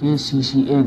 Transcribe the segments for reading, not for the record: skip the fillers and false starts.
KCCA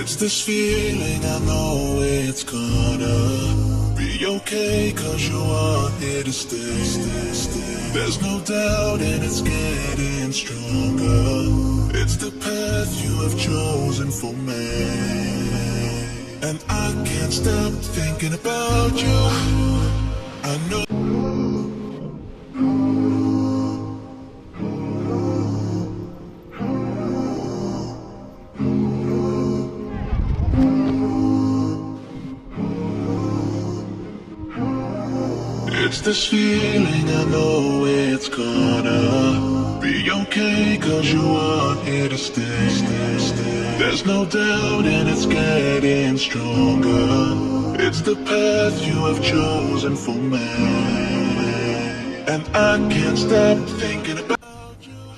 It's this feeling, I know it's gonna be okay, 'cause you are here to stay. There's no doubt and it's getting stronger. It's the path you have chosen for me, and I can't stop thinking about you. I know it's this feeling, I know it's gonna be okay, 'cause you are here to stay. There's no doubt and it's getting stronger. It's the path you have chosen for me, and I can't stop thinking about you.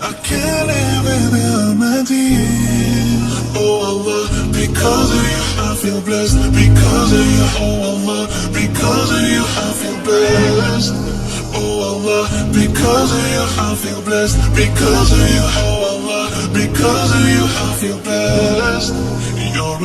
I can't live without my dear. Oh Allah, because of you I feel blessed. Because of you, oh Allah, because of you I feel blessed. Oh Allah, because of you I feel blessed. Because of you, oh Allah, because of you I feel blessed. You're a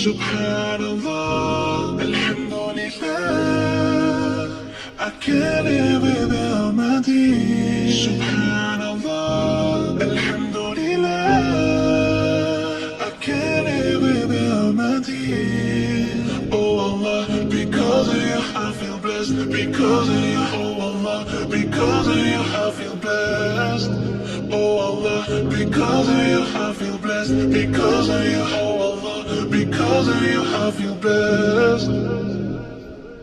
Subhanallah, alhamdulillah, I can't live without my dear. Subhanallah, alhamdulillah, I can't live without my dear. Oh Allah, because of you I feel blessed. Because of you, oh Allah, because of you I feel blessed. Oh Allah, because of you I feel blessed. Because of you, oh Allah, because of you I feel blessed.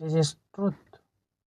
This is truth.